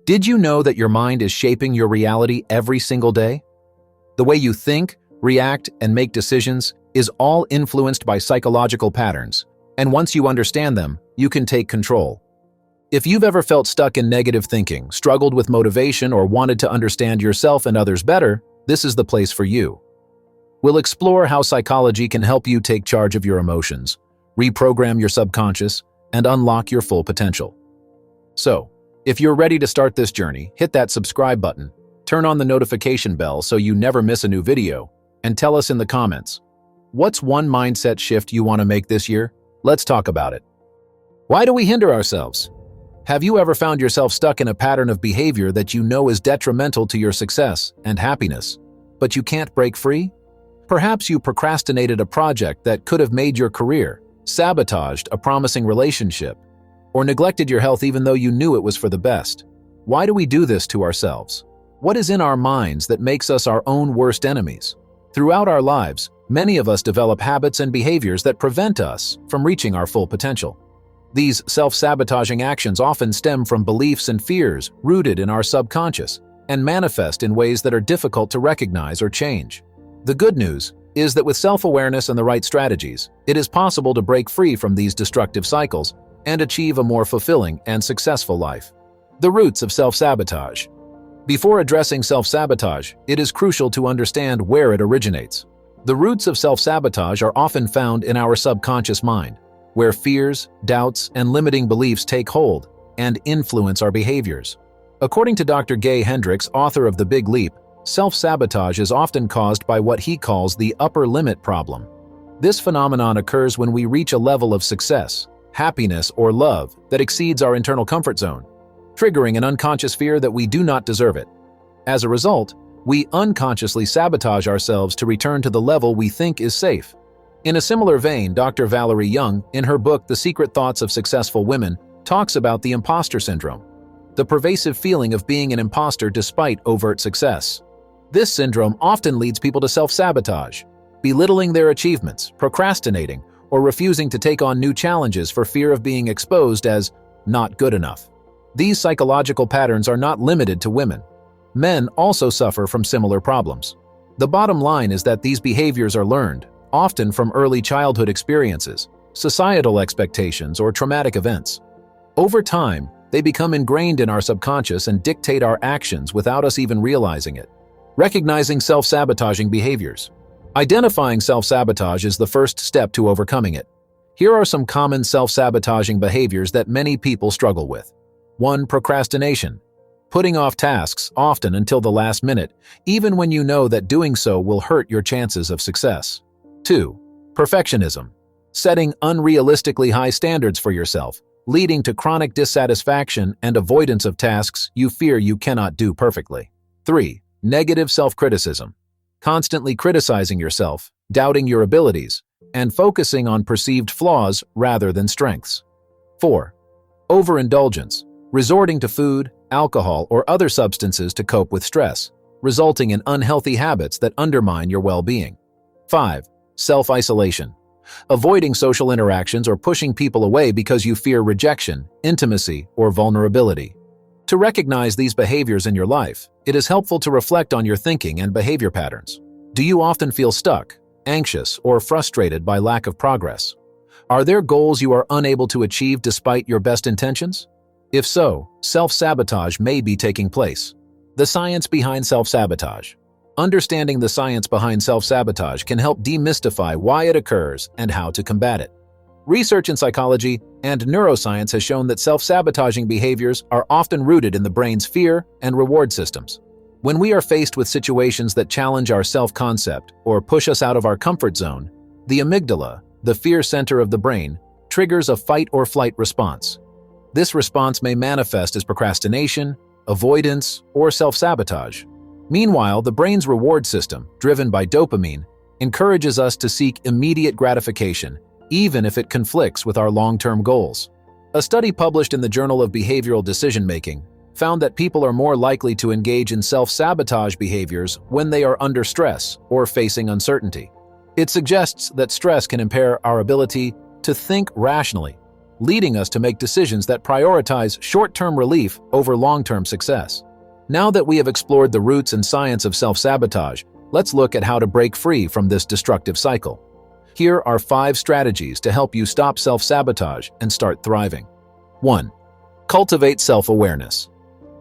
Did you know that your mind is shaping your reality every single day? The way you think, react, and make decisions is all influenced by psychological patterns, and once you understand them, you can take control. If you've ever felt stuck in negative thinking, struggled with motivation, or wanted to understand yourself and others better, this is the place for you. We'll explore how psychology can help you take charge of your emotions, reprogram your subconscious, and unlock your full potential. So, if you're ready to start this journey, hit that subscribe button, turn on the notification bell so you never miss a new video, and tell us in the comments, what's one mindset shift you want to make this year? Let's talk about it. Why do we hinder ourselves? Have you ever found yourself stuck in a pattern of behavior that you know is detrimental to your success and happiness, but you can't break free? Perhaps you procrastinated a project that could have made your career, sabotaged a promising relationship, or neglected your health even though you knew it was for the best. Why do we do this to ourselves? What is in our minds that makes us our own worst enemies? Throughout our lives, many of us develop habits and behaviors that prevent us from reaching our full potential. These self-sabotaging actions often stem from beliefs and fears rooted in our subconscious and manifest in ways that are difficult to recognize or change. The good news is that with self-awareness and the right strategies, it is possible to break free from these destructive cycles and achieve a more fulfilling and successful life. The roots of self-sabotage. Before addressing self-sabotage, it is crucial to understand where it originates. The roots of self-sabotage are often found in our subconscious mind, where fears, doubts, and limiting beliefs take hold and influence our behaviors. According to Dr. Gay Hendricks, author of The Big Leap, self-sabotage is often caused by what he calls the upper limit problem. This phenomenon occurs when we reach a level of success, happiness, or love that exceeds our internal comfort zone, triggering an unconscious fear that we do not deserve it. As a result, we unconsciously sabotage ourselves to return to the level we think is safe. In a similar vein, Dr. Valerie Young, in her book The Secret Thoughts of Successful Women, talks about the imposter syndrome, the pervasive feeling of being an imposter despite overt success. This syndrome often leads people to self-sabotage, belittling their achievements, procrastinating, or refusing to take on new challenges for fear of being exposed as not good enough. These psychological patterns are not limited to women. Men also suffer from similar problems. The bottom line is that these behaviors are learned, often from early childhood experiences, societal expectations, or traumatic events. Over time, they become ingrained in our subconscious and dictate our actions without us even realizing it. Recognizing self-sabotaging behaviors. Identifying self-sabotage is the first step to overcoming it. Here are some common self-sabotaging behaviors that many people struggle with. 1. Procrastination. Putting off tasks often until the last minute, even when you know that doing so will hurt your chances of success. 2. Perfectionism. Setting unrealistically high standards for yourself, leading to chronic dissatisfaction and avoidance of tasks you fear you cannot do perfectly. 3. Negative self-criticism. Constantly criticizing yourself, doubting your abilities, and focusing on perceived flaws rather than strengths. 4. Overindulgence. Resorting to food, alcohol, or other substances to cope with stress, resulting in unhealthy habits that undermine your well-being. 5. Self-isolation. Avoiding social interactions or pushing people away because you fear rejection, intimacy, or vulnerability. To recognize these behaviors in your life, it is helpful to reflect on your thinking and behavior patterns. Do you often feel stuck, anxious, or frustrated by lack of progress? Are there goals you are unable to achieve despite your best intentions? If so, self-sabotage may be taking place. The science behind self-sabotage. Understanding the science behind self-sabotage can help demystify why it occurs and how to combat it. Research in psychology and neuroscience has shown that self-sabotaging behaviors are often rooted in the brain's fear and reward systems. When we are faced with situations that challenge our self-concept or push us out of our comfort zone, the amygdala, the fear center of the brain, triggers a fight-or-flight response. This response may manifest as procrastination, avoidance, or self-sabotage. Meanwhile, the brain's reward system, driven by dopamine, encourages us to seek immediate gratification, even if it conflicts with our long-term goals. A study published in the Journal of Behavioral Decision-Making found that people are more likely to engage in self-sabotage behaviors when they are under stress or facing uncertainty. It suggests that stress can impair our ability to think rationally, leading us to make decisions that prioritize short-term relief over long-term success. Now that we have explored the roots and science of self-sabotage, let's look at how to break free from this destructive cycle. Here are 5 strategies to help you stop self-sabotage and start thriving. 1. Cultivate self-awareness.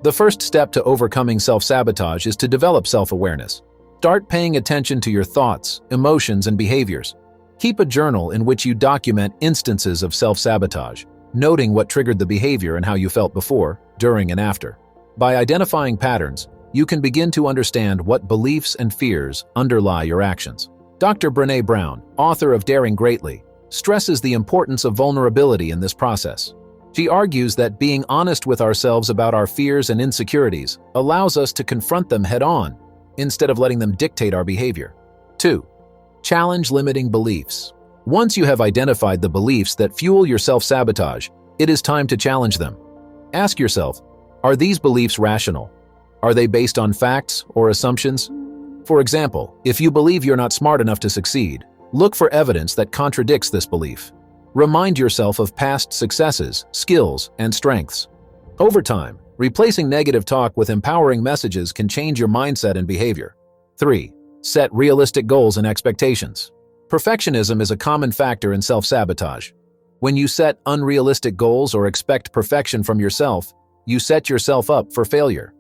The first step to overcoming self-sabotage is to develop self-awareness. Start paying attention to your thoughts, emotions, and behaviors. Keep a journal in which you document instances of self-sabotage, noting what triggered the behavior and how you felt before, during, and after. By identifying patterns, you can begin to understand what beliefs and fears underlie your actions. Dr. Brené Brown, author of Daring Greatly, stresses the importance of vulnerability in this process. She argues that being honest with ourselves about our fears and insecurities allows us to confront them head-on, instead of letting them dictate our behavior. 2. Challenge limiting beliefs. Once you have identified the beliefs that fuel your self-sabotage, it is time to challenge them. Ask yourself, are these beliefs rational? Are they based on facts or assumptions? For example, if you believe you're not smart enough to succeed, look for evidence that contradicts this belief. Remind yourself of past successes, skills, and strengths. Over time, replacing negative talk with empowering messages can change your mindset and behavior. 3. Set realistic goals and expectations. Perfectionism is a common factor in self-sabotage. When you set unrealistic goals or expect perfection from yourself, you set yourself up for failure.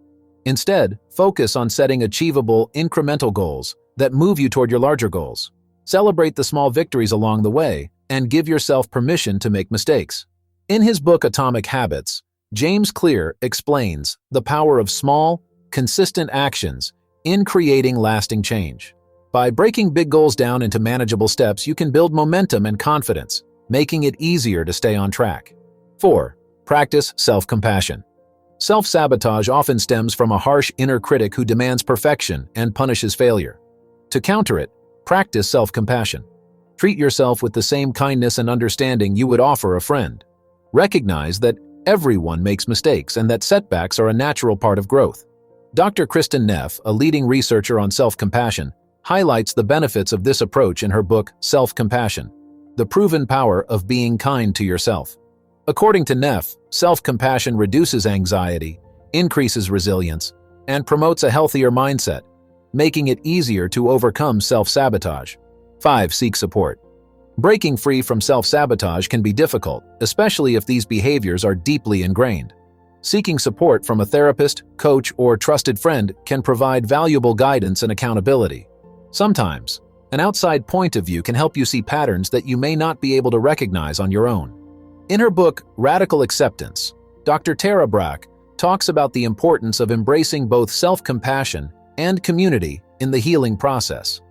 Instead, focus on setting achievable, incremental goals that move you toward your larger goals. Celebrate the small victories along the way and give yourself permission to make mistakes. In his book Atomic Habits, James Clear explains the power of small, consistent actions in creating lasting change. By breaking big goals down into manageable steps, you can build momentum and confidence, making it easier to stay on track. 4. Practice self-compassion. Self-sabotage often stems from a harsh inner critic who demands perfection and punishes failure. To counter it, practice self-compassion. Treat yourself with the same kindness and understanding you would offer a friend. Recognize that everyone makes mistakes and that setbacks are a natural part of growth. Dr. Kristin Neff, a leading researcher on self-compassion, highlights the benefits of this approach in her book Self-Compassion: The Proven Power of Being Kind to Yourself. According to Neff, self-compassion reduces anxiety, increases resilience, and promotes a healthier mindset, making it easier to overcome self-sabotage. 5. Seek support. Breaking free from self-sabotage can be difficult, especially if these behaviors are deeply ingrained. Seeking support from a therapist, coach, or trusted friend can provide valuable guidance and accountability. Sometimes, an outside point of view can help you see patterns that you may not be able to recognize on your own. In her book, Radical Acceptance, Dr. Tara Brach talks about the importance of embracing both self-compassion and community in the healing process.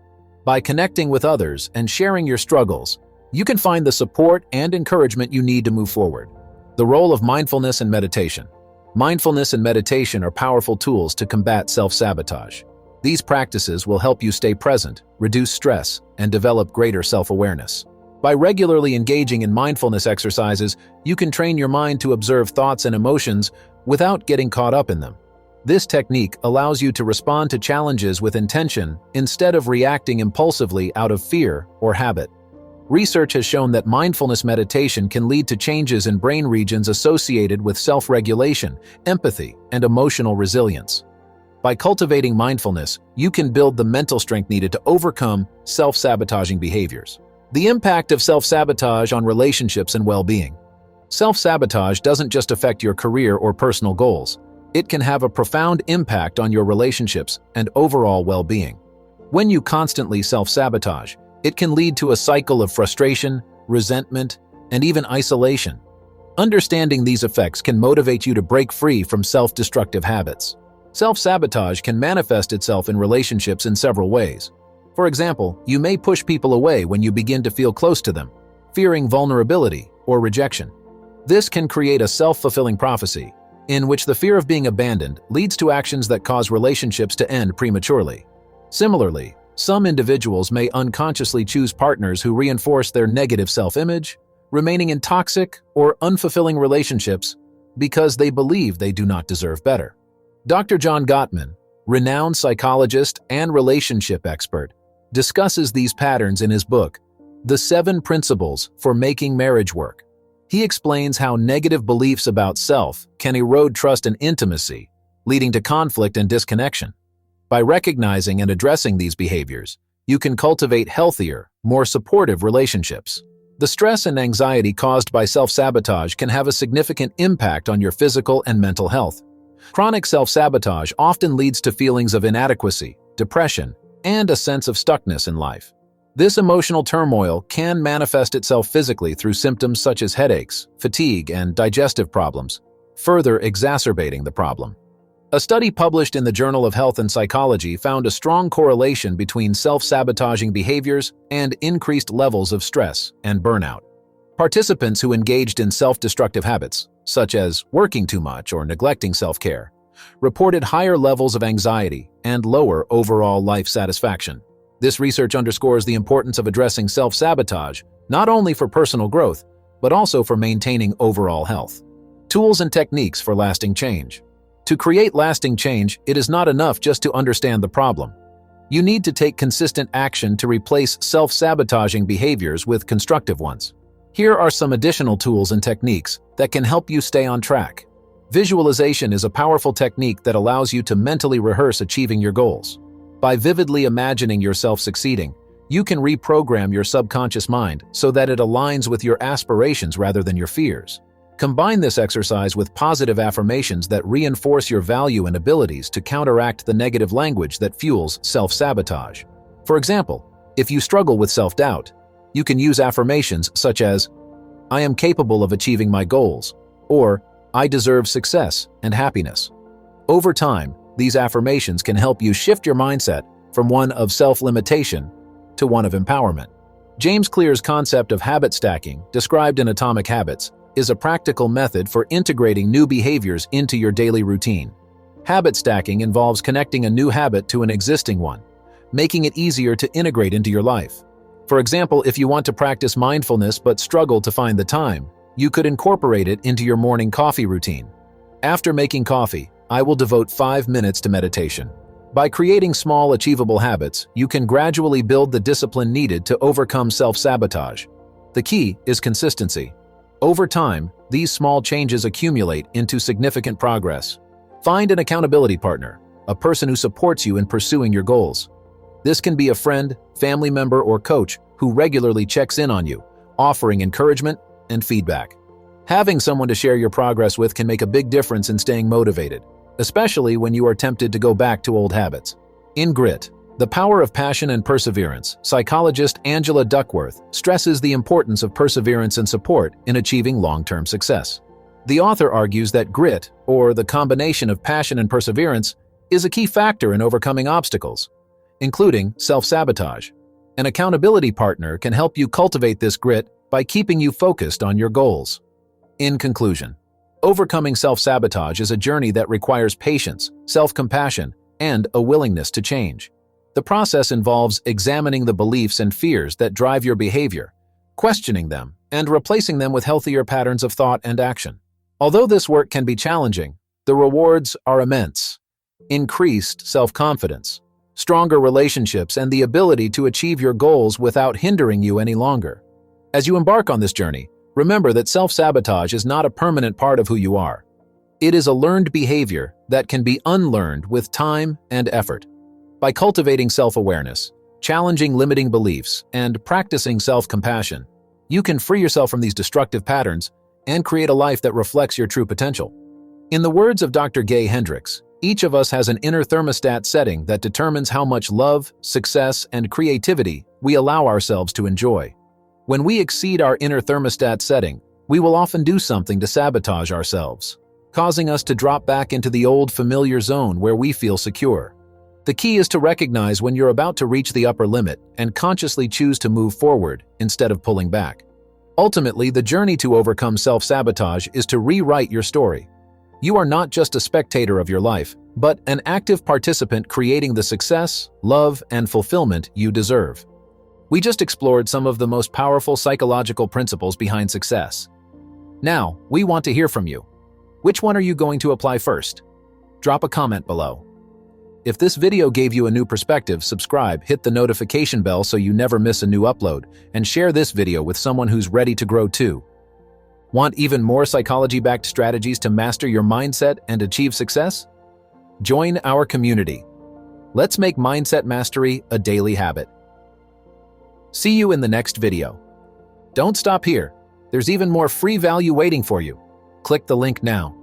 By connecting with others and sharing your struggles, you can find the support and encouragement you need to move forward. The role of mindfulness and meditation. Mindfulness and meditation are powerful tools to combat self-sabotage. These practices will help you stay present, reduce stress, and develop greater self-awareness. By regularly engaging in mindfulness exercises, you can train your mind to observe thoughts and emotions without getting caught up in them. This technique allows you to respond to challenges with intention instead of reacting impulsively out of fear or habit. Research has shown that mindfulness meditation can lead to changes in brain regions associated with self-regulation, empathy, and emotional resilience. By cultivating mindfulness, you can build the mental strength needed to overcome self-sabotaging behaviors. The impact of self-sabotage on relationships and well-being. Self-sabotage doesn't just affect your career or personal goals. It can have a profound impact on your relationships and overall well-being. When you constantly self-sabotage, it can lead to a cycle of frustration, resentment, and even isolation. Understanding these effects can motivate you to break free from self-destructive habits. Self-sabotage can manifest itself in relationships in several ways. For example, you may push people away when you begin to feel close to them, fearing vulnerability or rejection. This can create a self-fulfilling prophecy, in which the fear of being abandoned leads to actions that cause relationships to end prematurely. Similarly, some individuals may unconsciously choose partners who reinforce their negative self-image, remaining in toxic or unfulfilling relationships because they believe they do not deserve better. Dr. John Gottman, renowned psychologist and relationship expert, discusses these patterns in his book, The 7 Principles for Making Marriage Work. He explains how negative beliefs about self can erode trust and intimacy, leading to conflict and disconnection. By recognizing and addressing these behaviors, you can cultivate healthier, more supportive relationships. The stress and anxiety caused by self-sabotage can have a significant impact on your physical and mental health. Chronic self-sabotage often leads to feelings of inadequacy, depression, and a sense of stuckness in life. This emotional turmoil can manifest itself physically through symptoms such as headaches, fatigue, and digestive problems, further exacerbating the problem. A study published in the Journal of Health and Psychology found a strong correlation between self-sabotaging behaviors and increased levels of stress and burnout. Participants who engaged in self-destructive habits, such as working too much or neglecting self-care, reported higher levels of anxiety and lower overall life satisfaction. This research underscores the importance of addressing self-sabotage, not only for personal growth, but also for maintaining overall health. Tools and techniques for lasting change. To create lasting change, it is not enough just to understand the problem. You need to take consistent action to replace self-sabotaging behaviors with constructive ones. Here are some additional tools and techniques that can help you stay on track. Visualization is a powerful technique that allows you to mentally rehearse achieving your goals. By vividly imagining yourself succeeding, you can reprogram your subconscious mind so that it aligns with your aspirations rather than your fears. Combine this exercise with positive affirmations that reinforce your value and abilities to counteract the negative language that fuels self-sabotage. For example, if you struggle with self-doubt, you can use affirmations such as, "I am capable of achieving my goals," or "I deserve success and happiness." Over time, these affirmations can help you shift your mindset from one of self-limitation to one of empowerment. James Clear's concept of habit stacking, described in Atomic Habits, is a practical method for integrating new behaviors into your daily routine. Habit stacking involves connecting a new habit to an existing one, making it easier to integrate into your life. For example, if you want to practice mindfulness but struggle to find the time, you could incorporate it into your morning coffee routine. After making coffee, I will devote 5 minutes to meditation. By creating small, achievable habits, you can gradually build the discipline needed to overcome self-sabotage. The key is consistency. Over time, these small changes accumulate into significant progress. Find an accountability partner, a person who supports you in pursuing your goals. This can be a friend, family member, or coach who regularly checks in on you, offering encouragement and feedback. Having someone to share your progress with can make a big difference in staying motivated, especially when you are tempted to go back to old habits. In Grit, The Power of Passion and Perseverance, psychologist Angela Duckworth stresses the importance of perseverance and support in achieving long-term success. The author argues that grit, or the combination of passion and perseverance, is a key factor in overcoming obstacles, including self-sabotage. An accountability partner can help you cultivate this grit by keeping you focused on your goals. In conclusion, overcoming self-sabotage is a journey that requires patience, self-compassion, and a willingness to change. The process involves examining the beliefs and fears that drive your behavior, questioning them, and replacing them with healthier patterns of thought and action. Although this work can be challenging, the rewards are immense. Increased self-confidence, stronger relationships, and the ability to achieve your goals without hindering you any longer. As you embark on this journey, remember that self-sabotage is not a permanent part of who you are. It is a learned behavior that can be unlearned with time and effort. By cultivating self-awareness, challenging limiting beliefs, and practicing self-compassion, you can free yourself from these destructive patterns and create a life that reflects your true potential. In the words of Dr. Gay Hendricks, each of us has an inner thermostat setting that determines how much love, success, and creativity we allow ourselves to enjoy. When we exceed our inner thermostat setting, we will often do something to sabotage ourselves, causing us to drop back into the old familiar zone where we feel secure. The key is to recognize when you're about to reach the upper limit and consciously choose to move forward instead of pulling back. Ultimately, the journey to overcome self-sabotage is to rewrite your story. You are not just a spectator of your life, but an active participant creating the success, love, and fulfillment you deserve. We just explored some of the most powerful psychological principles behind success. Now, we want to hear from you. Which one are you going to apply first? Drop a comment below. If this video gave you a new perspective, subscribe, hit the notification bell so you never miss a new upload, and share this video with someone who's ready to grow too. Want even more psychology-backed strategies to master your mindset and achieve success? Join our community. Let's make mindset mastery a daily habit. See you in the next video. Don't stop here. There's even more free value waiting for you. Click the link now.